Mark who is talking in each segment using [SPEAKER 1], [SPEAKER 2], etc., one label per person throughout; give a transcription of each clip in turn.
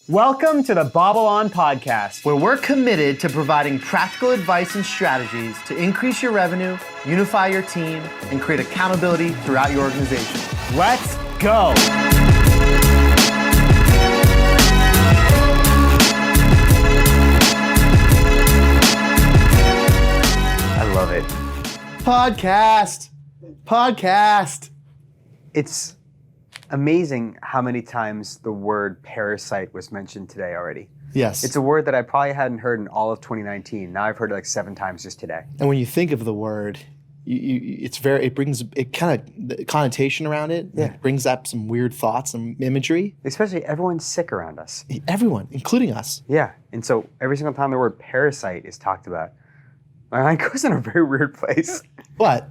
[SPEAKER 1] Welcome to the BobbleOn podcast, where we're committed to providing practical advice and strategies to increase your revenue, unify your team, and create accountability throughout your organization. Let's go. I love it. Podcast. It's amazing how many times the word parasite was mentioned today already.
[SPEAKER 2] Yes.
[SPEAKER 1] It's a word that I probably hadn't heard in all of 2019. Now I've heard it like 7 times just today.
[SPEAKER 2] And when you think of the word, it brings the connotation around it.
[SPEAKER 1] Yeah.
[SPEAKER 2] It brings up some weird thoughts and imagery.
[SPEAKER 1] Especially everyone's sick around us.
[SPEAKER 2] Everyone, including us.
[SPEAKER 1] Yeah. And so every single time the word parasite is talked about, my mind goes in a very weird place.
[SPEAKER 2] But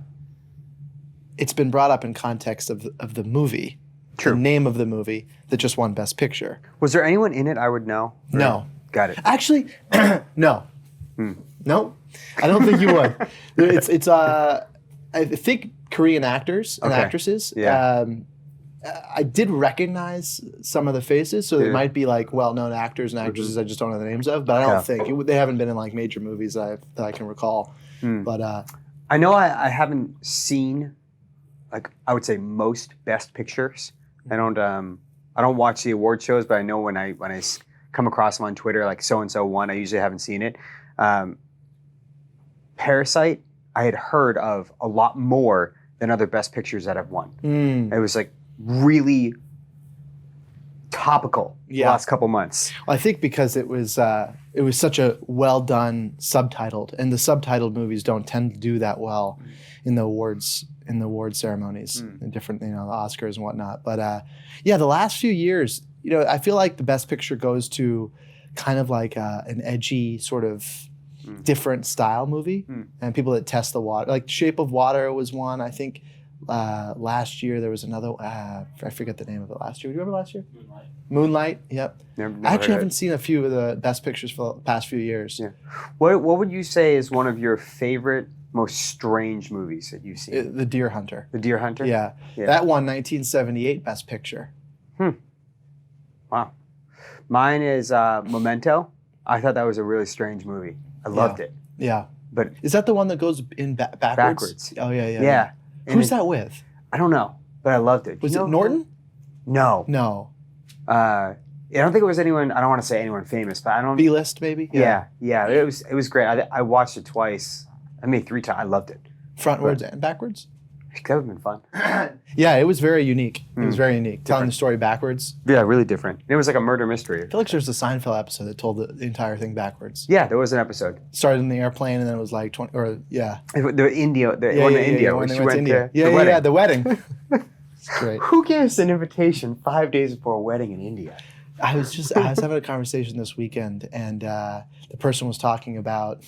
[SPEAKER 2] it's been brought up in context of the movie.
[SPEAKER 1] True.
[SPEAKER 2] The name of the movie that just won Best Picture.
[SPEAKER 1] Was there anyone in it I would know?
[SPEAKER 2] No.
[SPEAKER 1] Got it.
[SPEAKER 2] Actually, no. No, I don't think you would. It's I think Korean actors and actresses.
[SPEAKER 1] Yeah.
[SPEAKER 2] I did recognize some of the faces, so there might be like well-known actors and actresses I just don't know the names of, but I don't think they haven't been in like major movies that I can recall. But
[SPEAKER 1] I know I haven't seen, like, I would say most Best Pictures. I don't watch the award shows, but I know when I come across them on Twitter, like so and so won. I usually haven't seen it. Parasite, I had heard of a lot more than other Best Pictures that have won. It was like really topical the last couple months.
[SPEAKER 2] I think because it was such a well done subtitled, and the subtitled movies don't tend to do that well in the award ceremonies, and different, the Oscars and whatnot. But the last few years, I feel like the Best Picture goes to kind of like an edgy sort of different style movie, and people that test the water, like Shape of Water was one. I think last year there was another. I forget the name of it. Last year, do you remember last year? Moonlight. Yep.
[SPEAKER 1] Never
[SPEAKER 2] I actually haven't seen a few of the Best Pictures for the past few years.
[SPEAKER 1] Yeah. What would you say is one of your favorite, most strange movies that you've seen?
[SPEAKER 2] The Deer Hunter.
[SPEAKER 1] The Deer Hunter?
[SPEAKER 2] Yeah. That won 1978 Best Picture.
[SPEAKER 1] Wow. Mine is Memento. I thought that was a really strange movie. I loved it.
[SPEAKER 2] Yeah.
[SPEAKER 1] But
[SPEAKER 2] is that the one that goes in backwards? Oh, yeah.
[SPEAKER 1] Yeah.
[SPEAKER 2] Who's that with?
[SPEAKER 1] I don't know, but I loved it.
[SPEAKER 2] Was it Norton?
[SPEAKER 1] No.
[SPEAKER 2] No.
[SPEAKER 1] I don't think it was anyone. I don't want to say anyone famous, but I don't.
[SPEAKER 2] B-list maybe.
[SPEAKER 1] Yeah. It was great. I watched it twice. I mean 3 times. I loved it.
[SPEAKER 2] Frontwards and backwards.
[SPEAKER 1] That would have been fun.
[SPEAKER 2] Yeah, it was very unique. It was very unique. Telling the story backwards.
[SPEAKER 1] Yeah, really different. It was like a murder mystery.
[SPEAKER 2] I feel like there's a Seinfeld episode that told the entire thing backwards.
[SPEAKER 1] Yeah, there was an episode.
[SPEAKER 2] Started in the airplane and then it was like 20, or yeah.
[SPEAKER 1] The India, when she went to
[SPEAKER 2] the wedding. The wedding. It's great.
[SPEAKER 1] Who gives an invitation 5 days before a wedding in India?
[SPEAKER 2] I was having a conversation this weekend, and the person was talking about,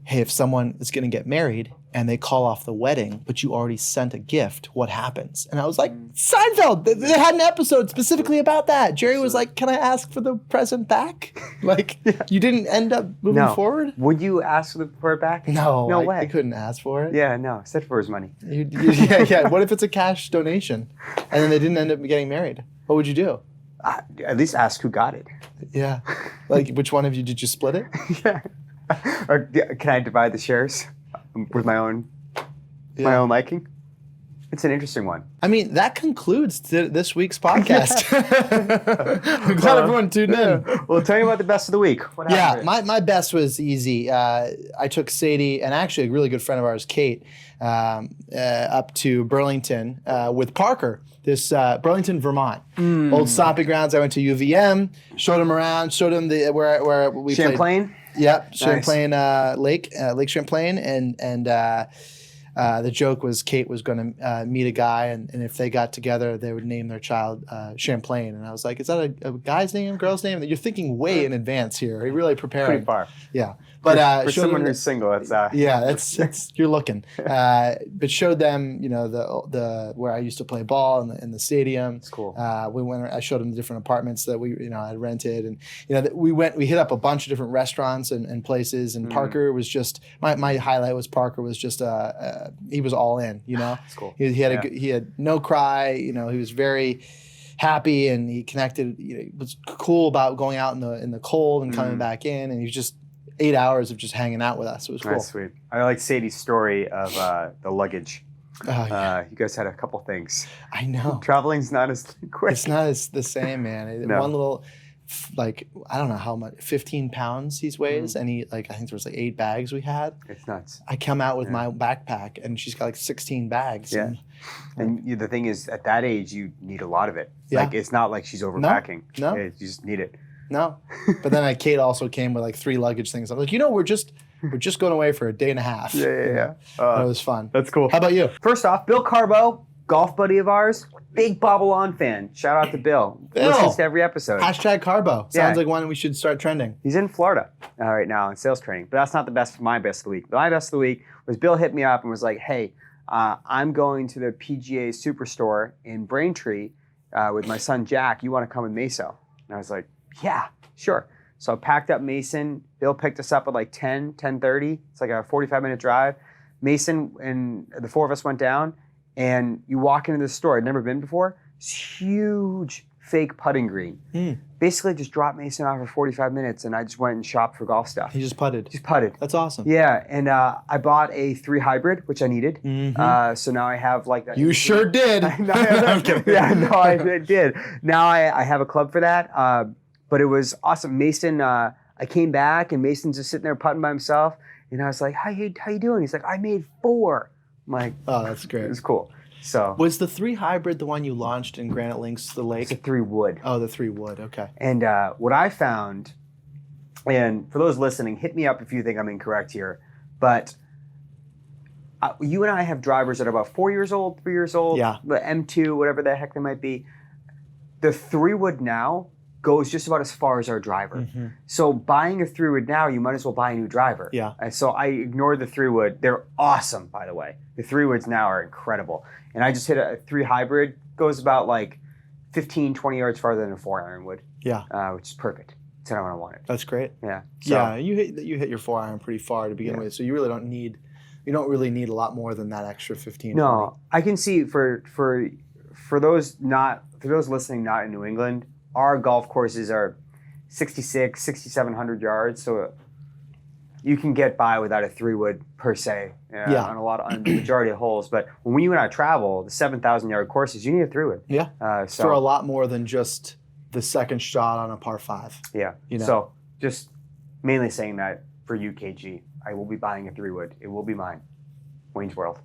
[SPEAKER 2] hey, if someone is going to get married and they call off the wedding, but you already sent a gift, what happens? And I was like, Seinfeld, they had an episode specifically about that. Jerry was like, can I ask for the present back? Like, you didn't end up moving forward?
[SPEAKER 1] Would you ask for it back?
[SPEAKER 2] No
[SPEAKER 1] way.
[SPEAKER 2] I couldn't ask for it.
[SPEAKER 1] Yeah, no, except for his money.
[SPEAKER 2] Yeah. What if it's a cash donation and then they didn't end up getting married? What would you do?
[SPEAKER 1] At least ask who got it.
[SPEAKER 2] Yeah. Like, which one of you, did you split it?
[SPEAKER 1] Yeah. Or can I divide the shares with my own liking? It's an interesting one.
[SPEAKER 2] I mean, that concludes this week's podcast. I'm glad everyone tuned in.
[SPEAKER 1] Well, tell me about the best of the week. What happened?
[SPEAKER 2] My best was easy. I took Sadie, and actually a really good friend of ours, Kate, up to Burlington with Parker. This Burlington, Vermont, old stomping grounds. I went to UVM, showed him around, showed him where we played.
[SPEAKER 1] Champlain?
[SPEAKER 2] Yep, Champlain Lake Champlain, and the joke was Kate was going to meet a guy, and if they got together, they would name their child Champlain. And I was like, is that a guy's name, girl's name? You're thinking way in advance here. You're really preparing.
[SPEAKER 1] Pretty far.
[SPEAKER 2] Yeah. But
[SPEAKER 1] for someone who's single, it's
[SPEAKER 2] that's you're looking. But showed them, the where I used to play ball in the stadium. It's
[SPEAKER 1] cool.
[SPEAKER 2] I showed them the different apartments that we had rented, and we hit up a bunch of different restaurants and places. And Parker was just my highlight was Parker was just he was all in.
[SPEAKER 1] That's cool.
[SPEAKER 2] He had no cry. He was very happy, and he connected. He was cool about going out in the cold and coming back in, and he was just 8 hours of just hanging out with us. It was cool.
[SPEAKER 1] That's sweet. I like Sadie's story of the luggage.
[SPEAKER 2] Oh, yeah.
[SPEAKER 1] You guys had a couple things.
[SPEAKER 2] I know.
[SPEAKER 1] Traveling's not as quick.
[SPEAKER 2] It's not as the same, man.
[SPEAKER 1] No.
[SPEAKER 2] One little, like, I don't know how much, 15 pounds he weighs, and I think there was like 8 bags we had.
[SPEAKER 1] It's nuts.
[SPEAKER 2] I come out with my backpack, and she's got like 16 bags.
[SPEAKER 1] Yeah. And the thing is, at that age, you need a lot of it.
[SPEAKER 2] Yeah.
[SPEAKER 1] Like, it's not like she's overpacking.
[SPEAKER 2] No.
[SPEAKER 1] You just need it.
[SPEAKER 2] No. But then Kate also came with like 3 luggage things. I'm like, we're just going away for a day and a half.
[SPEAKER 1] Yeah.
[SPEAKER 2] It was fun.
[SPEAKER 1] That's cool.
[SPEAKER 2] How about you?
[SPEAKER 1] First off, Bill Carbo, golf buddy of ours, big BobbleOn fan. Shout out to Bill.
[SPEAKER 2] Bill.
[SPEAKER 1] Listens to every episode.
[SPEAKER 2] #Carbo. Sounds
[SPEAKER 1] Yeah.
[SPEAKER 2] like one we should start trending.
[SPEAKER 1] He's in Florida right now in sales training, but that's not my best of the week. My best of the week was Bill hit me up and was like, hey, I'm going to the PGA Superstore in Braintree with my son Jack. You want to come with Meso? And I was like, yeah, sure. So I packed up Mason. Bill picked us up at like 10:30. It's like a 45-minute drive. Mason and the 4 of us went down, and you walk into the store. I'd never been before. It's huge fake putting green. Basically just dropped Mason off for 45 minutes, and I just went and shopped for golf stuff.
[SPEAKER 2] He just putted.
[SPEAKER 1] Just putted.
[SPEAKER 2] That's awesome.
[SPEAKER 1] Yeah, and I bought a 3 hybrid, which I needed. So now I have like that.
[SPEAKER 2] You sure did.
[SPEAKER 1] I'm kidding. Yeah, no, I did. Now I have a club for that. But it was awesome. Mason, I came back, and Mason's just sitting there putting by himself, and I was like, how you doing? He's like, I made 4. I'm like,
[SPEAKER 2] oh, that's great.
[SPEAKER 1] It was cool. So
[SPEAKER 2] was the 3 hybrid the one you launched in Granite Links to the Lake?
[SPEAKER 1] it's a 3 wood.
[SPEAKER 2] Oh, the 3 wood. Okay.
[SPEAKER 1] And what I found, and for those listening, hit me up if you think I'm incorrect here, but you and I have drivers that are about 4 years old, 3 years old,
[SPEAKER 2] Yeah.
[SPEAKER 1] the M2, whatever the heck they might be. The 3 wood now goes just about as far as our driver. So buying a 3 wood now, you might as well buy a new driver.
[SPEAKER 2] Yeah.
[SPEAKER 1] And so I ignored the 3 wood. They're awesome, by the way. The 3 woods now are incredible. And I just hit a 3 hybrid, goes about like 15, 20 yards farther than a 4-iron would. Yeah. Which is perfect. That's how I want it.
[SPEAKER 2] That's great.
[SPEAKER 1] Yeah. So,
[SPEAKER 2] yeah, you hit your 4-iron pretty far to begin with, so you really don't need a lot more than that extra 15.
[SPEAKER 1] No,
[SPEAKER 2] 20.
[SPEAKER 1] I can see for those listening not in New England, our golf courses are 6,700 yards, so you can get by without a 3 wood per se on the majority of holes. But when you and I travel, the 7,000 yard courses, you need a 3 wood.
[SPEAKER 2] Yeah. For a lot more than just the second shot on a par 5.
[SPEAKER 1] Yeah. So just mainly saying that for UKG, I will be buying a 3 wood. It will be mine. Wayne's World.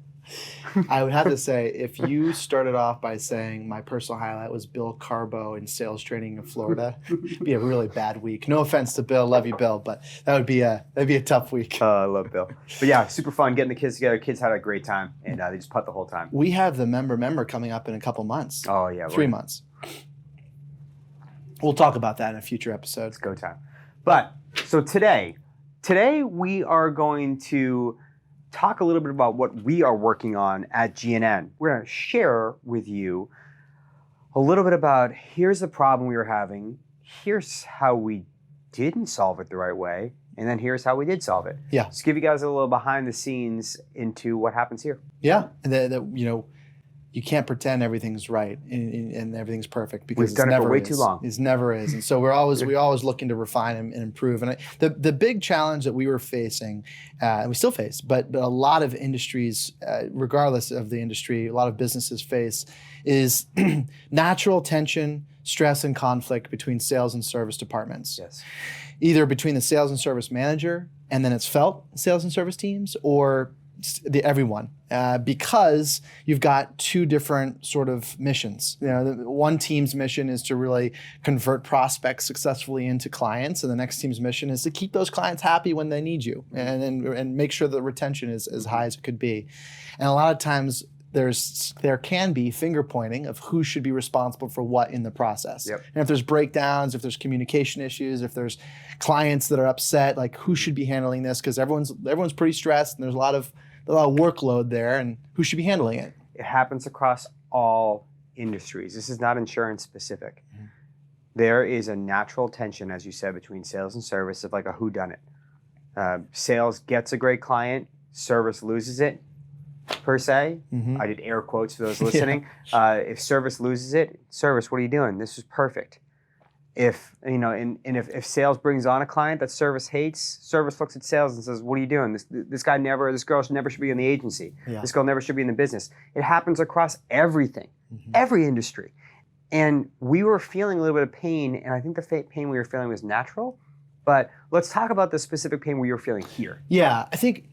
[SPEAKER 2] I would have to say, if you started off by saying my personal highlight was Bill Carbo in sales training in Florida, it'd be a really bad week. No offense to Bill, love you, Bill, but that'd be a tough week.
[SPEAKER 1] I love Bill. But yeah, super fun getting the kids together. Kids had a great time, and they just putt the whole time.
[SPEAKER 2] We have the member coming up in a couple months.
[SPEAKER 1] Oh yeah,
[SPEAKER 2] 3 months. We'll talk about that in a future episode.
[SPEAKER 1] It's go time. But so today we are going to talk a little bit about what we are working on at GNN. We're going to share with you a little bit about here's the problem we were having, here's how we didn't solve it the right way, and then here's how we did solve it.
[SPEAKER 2] Yeah.
[SPEAKER 1] Just give you guys a little behind the scenes into what happens here.
[SPEAKER 2] Yeah, and you can't pretend everything's right and everything's perfect, because
[SPEAKER 1] we've done it for way too long.
[SPEAKER 2] It never is, and so we're always looking to refine and improve. And the big challenge that we were facing, and we still face, but a lot of industries, regardless of the industry, a lot of businesses face, is natural tension, stress, and conflict between sales and service departments.
[SPEAKER 1] Yes.
[SPEAKER 2] Either between the sales and service manager and then it's felt sales and service teams, or everyone, because you've got 2 different sort of missions. One team's mission is to really convert prospects successfully into clients, and the next team's mission is to keep those clients happy when they need you, and make sure the retention is as high as it could be. And a lot of times there can be finger pointing of who should be responsible for what in the process.
[SPEAKER 1] Yep.
[SPEAKER 2] And if there's breakdowns, if there's communication issues, if there's clients that are upset, like who should be handling this? Because everyone's pretty stressed, and there's a lot of workload there, and who should be handling it?
[SPEAKER 1] It happens across all industries. This is not insurance specific. Mm-hmm. There is a natural tension, as you said, between sales and service of like a whodunit. Sales gets a great client, service loses it. per se.
[SPEAKER 2] Mhm.
[SPEAKER 1] I did air quotes for those listening. If service loses it, service, what are you doing? This is perfect. If if sales brings on a client that service hates, service looks at sales and says, "What are you doing? This girl never should be in the agency.
[SPEAKER 2] Yeah.
[SPEAKER 1] This girl never should be in the business." It happens across everything,
[SPEAKER 2] Mhm.
[SPEAKER 1] every industry, and we were feeling a little bit of pain, and I think the pain we were feeling was natural. But let's talk about the specific pain we were feeling here.
[SPEAKER 2] Yeah, I think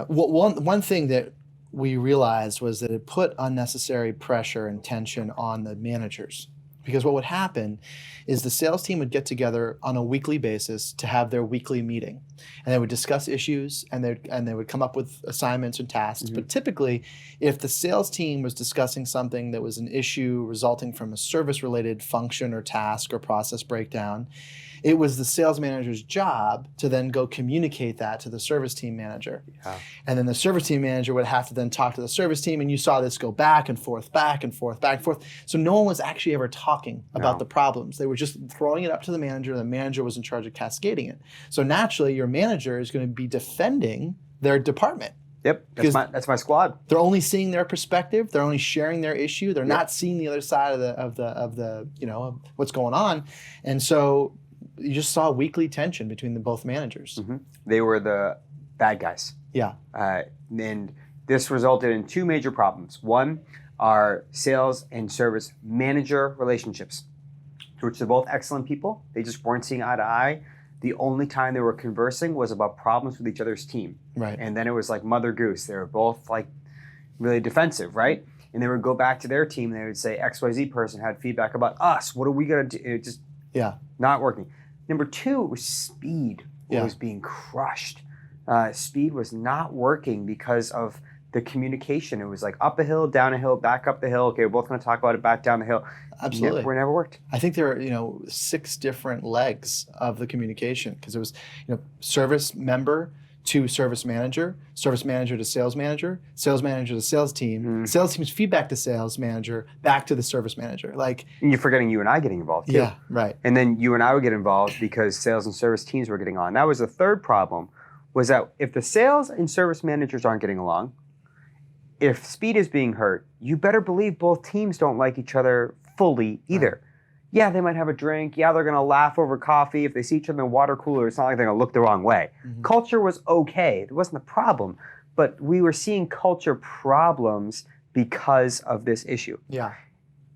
[SPEAKER 2] one thing that we realized was that it put unnecessary pressure and tension on the managers. Because what would happen is the sales team would get together on a weekly basis to have their weekly meeting. And they would discuss issues and they would come up with assignments and tasks.
[SPEAKER 1] Mm-hmm.
[SPEAKER 2] But typically, if the sales team was discussing something that was an issue resulting from a service-related function or task or process breakdown, it was the sales manager's job to then go communicate that to the service team manager.
[SPEAKER 1] Yeah.
[SPEAKER 2] And then the service team manager would have to then talk to the service team, and you saw this go back and forth, back and forth, back and forth. So no one was actually ever talking about the problems. They were just throwing it up to the manager. The manager was in charge of cascading it. So naturally, your manager is going to be defending their department.
[SPEAKER 1] Yep, that's my squad.
[SPEAKER 2] They're only seeing their perspective. They're only sharing their issue. They're not seeing the other side of what's going on, and so you just saw weekly tension between both managers.
[SPEAKER 1] Mm-hmm. They were the bad guys.
[SPEAKER 2] Yeah.
[SPEAKER 1] And this resulted in two major problems. One, our sales and service manager relationships, which are both excellent people. They just weren't seeing eye to eye. The only time they were conversing was about problems with each other's team.
[SPEAKER 2] Right.
[SPEAKER 1] And then it was like Mother Goose. They were both like really defensive, right? And they would go back to their team and they would say, XYZ person had feedback about us. What are we going to do? It just not working. Number two was speed was being crushed. Speed was not working because of the communication. It was like up a hill, down a hill, back up the hill. Okay, we're both going to talk about it, back down the hill.
[SPEAKER 2] Absolutely.
[SPEAKER 1] It never worked.
[SPEAKER 2] I think there are 6 different legs of the communication, because it was service member to service manager to sales manager to sales team, sales team's feedback to sales manager, back to the service manager. Like,
[SPEAKER 1] and you're forgetting you and I getting involved too.
[SPEAKER 2] Yeah, right.
[SPEAKER 1] And then you and I would get involved because sales and service teams were getting on. That was the third problem, was that if the sales and service managers aren't getting along, if speed is being hurt, you better believe both teams don't like each other fully either. Right. Yeah, they might have a drink. Yeah, they're going to laugh over coffee. If they see each other in the water cooler, it's not like they're going to look the wrong way. Mm-hmm. Culture was okay. It wasn't a problem. But we were seeing culture problems because of this issue.
[SPEAKER 2] Yeah.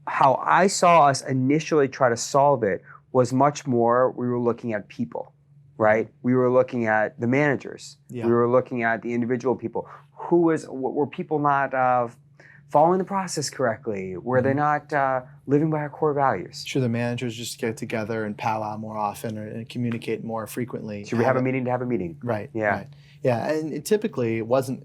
[SPEAKER 1] How I saw us initially try to solve it was much more, we were looking at people, right? We were looking at the managers. Yeah. We were looking at the individual people. Were people not following the process correctly? Were they not living by our core values?
[SPEAKER 2] Should the managers just get together and powwow more often and communicate more frequently?
[SPEAKER 1] Should we have a meeting to have a meeting?
[SPEAKER 2] Right.
[SPEAKER 1] Yeah.
[SPEAKER 2] Right. Yeah. And typically it wasn't,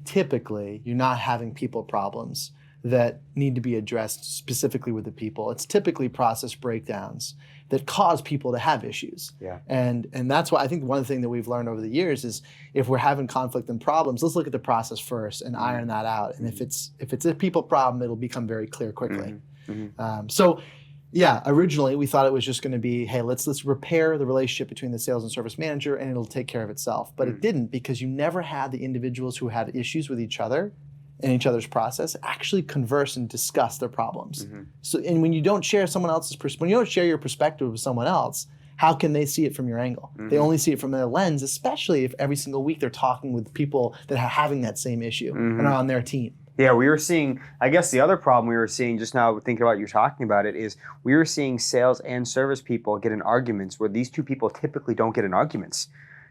[SPEAKER 2] typically you're not having people problems that need to be addressed specifically with the people. It's typically process breakdowns that cause people to have issues.
[SPEAKER 1] Yeah.
[SPEAKER 2] And that's why I think one thing that we've learned over the years is if we're having conflict and problems, let's look at the process first and iron that out. And if it's a people problem, it'll become very clear quickly. Mm-hmm. Originally we thought it was just going to be, hey, let's repair the relationship between the sales and service manager and it'll take care of itself. But it didn't, because you never had the individuals who had issues with each other and each other's process actually converse and discuss their problems. Mm-hmm. So, and when you don't share someone else's when you don't share your perspective with someone else, how can they see it from your angle? Mm-hmm. They only see it from their lens, especially if every single week they're talking with people that are having that same issue and are on their team.
[SPEAKER 1] Yeah, we were seeing, I guess the other problem we were seeing just now, thinking about you talking about it, is we were seeing sales and service people get in arguments where these two people typically don't get in arguments.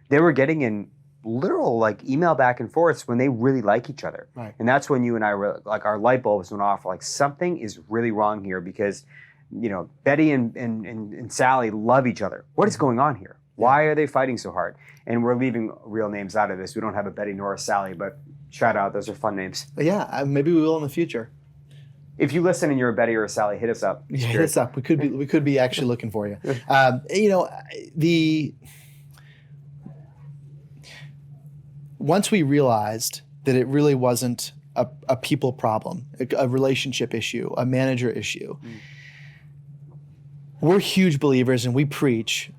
[SPEAKER 1] They were getting in literal email back and forths when they really like each other. Right. And that's when you and I were our light bulbs went off, something is really wrong here, because Betty and Sally love each other. What is going on here? Why are they fighting so hard? And we're leaving real names out of this. We don't have a Betty nor a Sally, but shout out, those are fun names.
[SPEAKER 2] Yeah, maybe we will in the future.
[SPEAKER 1] If you listen and you're a Betty or a Sally, hit us up.
[SPEAKER 2] Yeah, hit us up. We could be actually looking for you. Once we realized that it really wasn't a people problem, a relationship issue, a manager issue, we're huge believers and we preach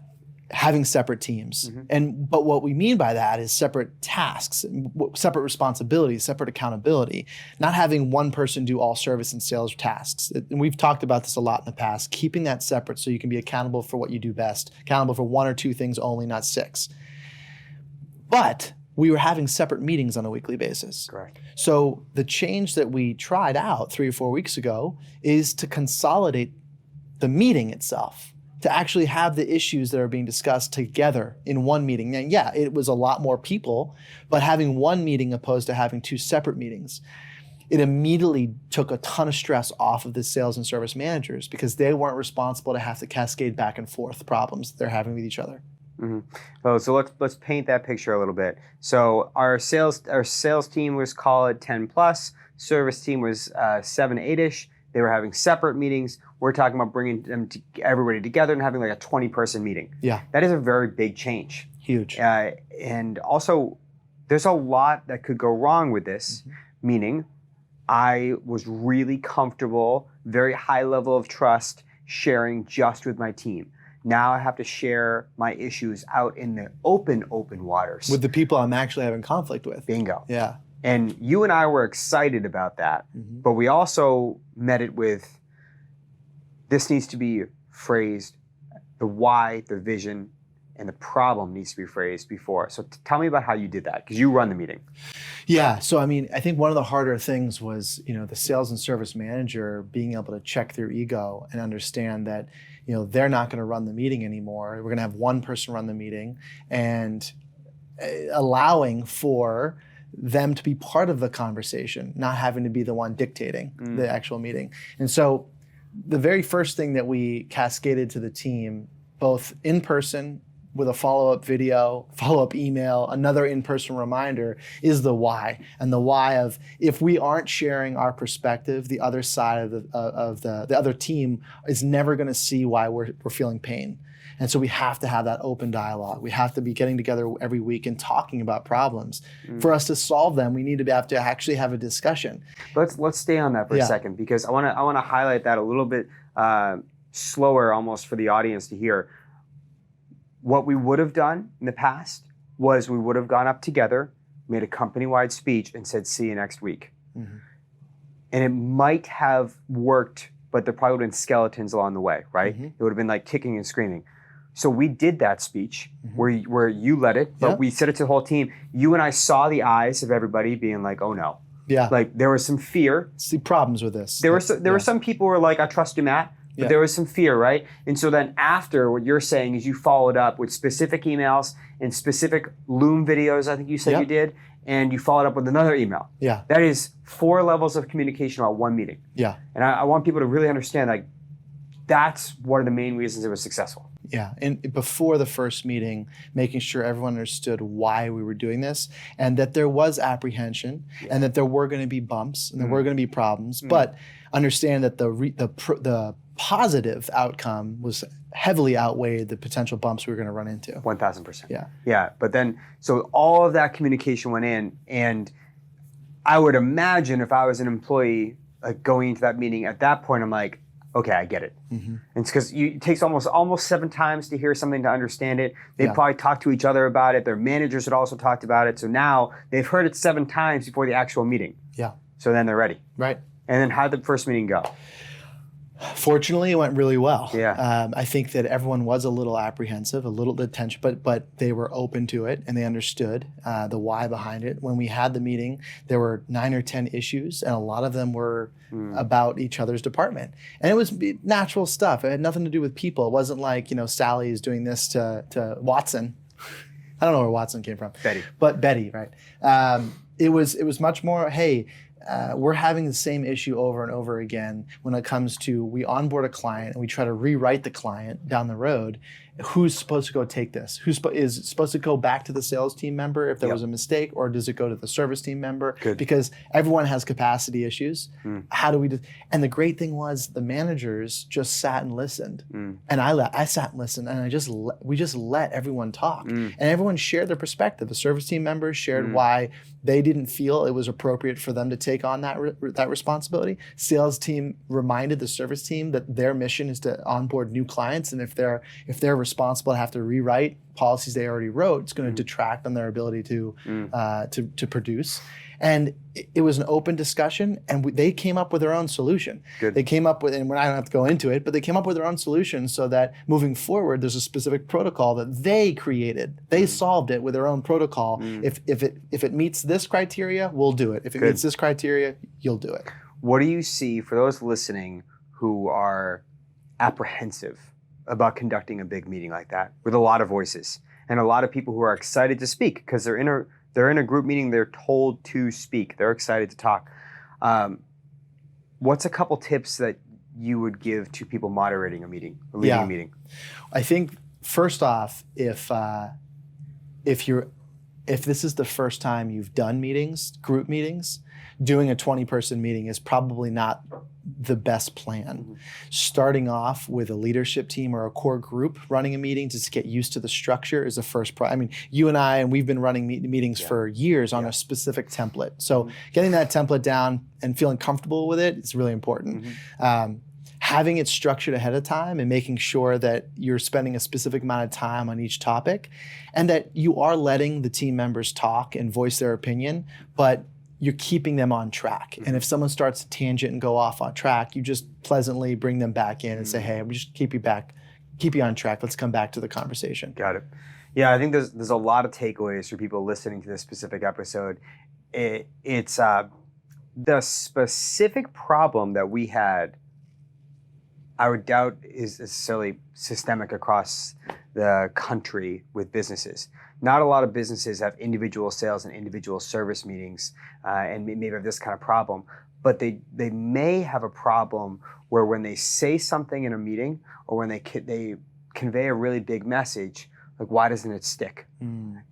[SPEAKER 2] having separate teams. But what we mean by that is separate tasks, separate responsibilities, separate accountability, not having one person do all service and sales tasks. And we've talked about this a lot in the past, keeping that separate so you can be accountable for what you do best, accountable for 1 or 2 things only, not 6. But we were having separate meetings on a weekly basis.
[SPEAKER 1] Correct.
[SPEAKER 2] So the change that we tried out 3 or 4 weeks ago is to consolidate the meeting itself, to actually have the issues that are being discussed together in one meeting. And yeah, it was a lot more people, but having one meeting opposed to having 2 separate meetings, it immediately took a ton of stress off of the sales and service managers because they weren't responsible to have to cascade back and forth problems they're having with each other.
[SPEAKER 1] Oh, so let's paint that picture a little bit. So our sales team was, call it 10 plus, service team was 7, 8-ish. They were having separate meetings. We're talking about bringing everybody together and having like a 20-person meeting.
[SPEAKER 2] Yeah.
[SPEAKER 1] That is a very big change.
[SPEAKER 2] Huge.
[SPEAKER 1] And also, there's a lot that could go wrong with this, meaning I was really comfortable, very high level of trust, sharing just with my team. Now I have to share my issues out in the open waters.
[SPEAKER 2] With the people I'm actually having conflict with.
[SPEAKER 1] Bingo.
[SPEAKER 2] Yeah.
[SPEAKER 1] And you and I were excited about that, but we also met it with, this needs to be phrased, the why, the vision, and the problem needs to be phrased before. So tell me about how you did that, because you run the meeting.
[SPEAKER 2] Yeah, so I mean, I think one of the harder things was, the sales and service manager being able to check their ego and understand that, they're not going to run the meeting anymore. We're going to have one person run the meeting, and allowing for them to be part of the conversation, not having to be the one dictating the actual meeting. And so the very first thing that we cascaded to the team, both in person with a follow-up video, follow-up email, another in-person reminder, is the why. And the why of, if we aren't sharing our perspective, the other side of the other team is never going to see why we're feeling pain. And so we have to have that open dialogue. We have to be getting together every week and talking about problems. For us to solve them, we need to have to actually have a discussion.
[SPEAKER 1] Let's stay on that for a second, because I want to highlight that a little bit slower, almost, for the audience to hear. What we would have done in the past was we would have gone up together, made a company-wide speech, and said, "See you next week." And it might have worked, but there probably would have been skeletons along the way, right? It would have been like kicking and screaming. So we did that speech where you led it, but we said it to the whole team. You and I saw the eyes of everybody being like, "Oh no."
[SPEAKER 2] Yeah.
[SPEAKER 1] Like there was some fear.
[SPEAKER 2] See problems with this.
[SPEAKER 1] There were some people who were like, "I trust you, Matt." But there was some fear, right? And so then after, what you're saying is you followed up with specific emails and specific Loom videos, I think you said you did, and you followed up with another email.
[SPEAKER 2] Yeah.
[SPEAKER 1] That is 4 levels of communication about one meeting.
[SPEAKER 2] Yeah.
[SPEAKER 1] And I want people to really understand, like, that's one of the main reasons it was successful.
[SPEAKER 2] Yeah, and before the first meeting, making sure everyone understood why we were doing this, and that there was apprehension, and that there were going to be bumps, and there were going to be problems, but understand that the positive outcome was heavily outweighed the potential bumps we were going to run into.
[SPEAKER 1] 1,000%.
[SPEAKER 2] Yeah.
[SPEAKER 1] Yeah, but then, so all of that communication went in, and I would imagine if I was an employee, like, going into that meeting, at that point, I'm like, okay, I get it. And it's because it takes almost 7 times to hear something to understand it. They'd probably talk to each other about it. Their managers had also talked about it. So now they've heard it 7 times before the actual meeting.
[SPEAKER 2] Yeah.
[SPEAKER 1] So then they're ready.
[SPEAKER 2] Right.
[SPEAKER 1] And then how did the first meeting go?
[SPEAKER 2] Fortunately, it went really well.
[SPEAKER 1] Yeah.
[SPEAKER 2] I think that everyone was a little apprehensive, a little bit tense, but they were open to it and they understood the why behind it. When we had the meeting, there were 9 or 10 issues, and a lot of them were about each other's department. And it was natural stuff. It had nothing to do with people. It wasn't like, Sally is doing this to Watson. I don't know where Watson came from.
[SPEAKER 1] Betty.
[SPEAKER 2] But Betty, right? It was much more, hey, we're having the same issue over and over again when it comes to, we onboard a client and we try to rewrite the client down the road. Who's supposed to go take this? Is it supposed to go back to the sales team member if there was a mistake, or does it go to the service team member?
[SPEAKER 1] Good.
[SPEAKER 2] Because everyone has capacity issues. How do we do? And the great thing was the managers just sat and listened, and I sat and listened, and we just let everyone talk, and everyone shared their perspective. The service team members shared why they didn't feel it was appropriate for them to take on that responsibility. Sales team reminded the service team that their mission is to onboard new clients, and if they're responsible to have to rewrite policies they already wrote. It's going to detract on their ability to produce. And it was an open discussion, and they came up with their own solution.
[SPEAKER 1] Good.
[SPEAKER 2] They came up with, and I don't have to go into it, but they came up with their own solution so that moving forward, there's a specific protocol that they created. They solved it with their own protocol. If it meets this criteria, we'll do it. If it meets this criteria, you'll do it.
[SPEAKER 1] What do you see for those listening who are apprehensive about conducting a big meeting like that with a lot of voices and a lot of people who are excited to speak because they're in a group meeting, they're told to speak, they're excited to talk. What's a couple tips that you would give to people moderating a meeting, or leading a meeting?
[SPEAKER 2] I think first off, if this is the first time you've done meetings, group meetings, doing a 20-person meeting is probably not the best plan. Starting off with a leadership team or a core group running a meeting to get used to the structure is the first I mean, you and we've been running meetings for years on a specific template. So getting that template down and feeling comfortable with it is really important. Having it structured ahead of time and making sure that you're spending a specific amount of time on each topic and that you are letting the team members talk and voice their opinion, but you're keeping them on track. And if someone starts to tangent and go off on track, you just pleasantly bring them back in and say, hey, we just keep you on track. Let's come back to the conversation.
[SPEAKER 1] Got it. Yeah, I think there's a lot of takeaways for people listening to this specific episode. It's the specific problem that we had, I would doubt is necessarily systemic across the country with businesses. Not a lot of businesses have individual sales and individual service meetings and maybe have this kind of problem, but they may have a problem where when they say something in a meeting or when they convey a really big message, like why doesn't it stick?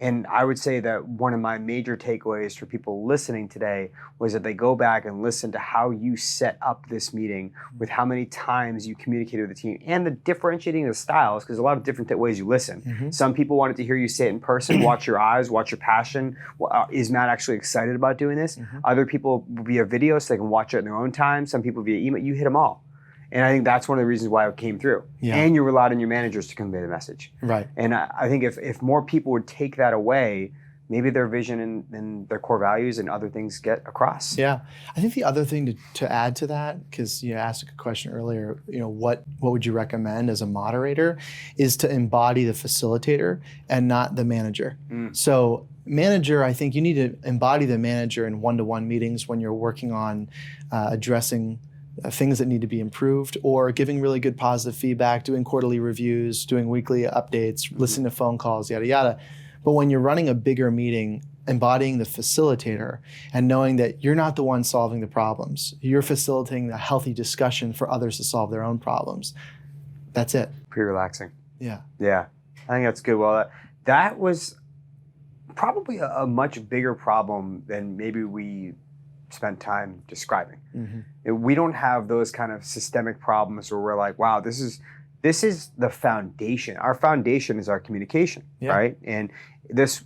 [SPEAKER 1] And I would say that one of my major takeaways for people listening today was that they go back and listen to how you set up this meeting with how many times you communicated with the team and the differentiating of styles, because a lot of different ways you listen. Some people wanted to hear you say it in person, watch your eyes, watch your passion. Is Matt actually excited about doing this? Other people via video so they can watch it in their own time. Some people via email. You hit them all. And I think that's one of the reasons why it came through. And you relied on your managers to convey the message.
[SPEAKER 2] Right.
[SPEAKER 1] And I think if more people would take that away, maybe their vision and their core values and other things get across.
[SPEAKER 2] Yeah. I think the other thing to add to that, because you asked a question earlier, what would you recommend as a moderator, is to embody the facilitator and not the manager. So manager, I think you need to embody the manager in one-to-one meetings when you're working on addressing things that need to be improved, or giving really good positive feedback, doing quarterly reviews, doing weekly updates, listening to phone calls, yada, yada. But when you're running a bigger meeting, embodying the facilitator and knowing that you're not the one solving the problems, you're facilitating a healthy discussion for others to solve their own problems. That's it.
[SPEAKER 1] Pretty relaxing.
[SPEAKER 2] Yeah.
[SPEAKER 1] Yeah, I think that's good. Well, that was probably a much bigger problem than maybe we spent time describing. We don't have those kind of systemic problems where we're like, wow, this is the foundation. Our foundation is our communication, right? And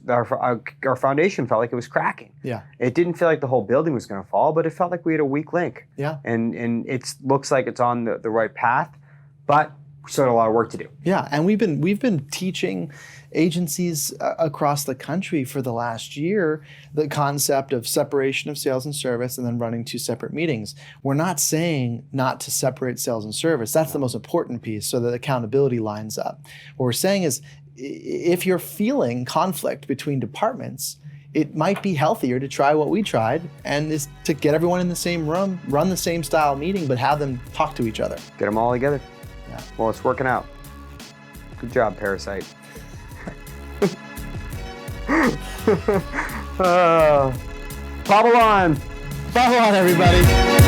[SPEAKER 1] our foundation felt like it was cracking.
[SPEAKER 2] Yeah.
[SPEAKER 1] It didn't feel like the whole building was going to fall, but it felt like we had a weak link.
[SPEAKER 2] Yeah.
[SPEAKER 1] And it looks like it's on the right path, but we still had a lot of work to do.
[SPEAKER 2] Yeah, and we've been teaching agencies across the country for the last year the concept of separation of sales and service and then running two separate meetings. We're not saying not to separate sales and service. That's the most important piece, so that accountability lines up. What we're saying is, if you're feeling conflict between departments, it might be healthier to try what we tried, and is to get everyone in the same room, run the same style meeting, but have them talk to each other.
[SPEAKER 1] Get them all together.
[SPEAKER 2] Yeah.
[SPEAKER 1] Well, it's working out. Good job, Parasite. BobbleOn.
[SPEAKER 2] BobbleOn, everybody.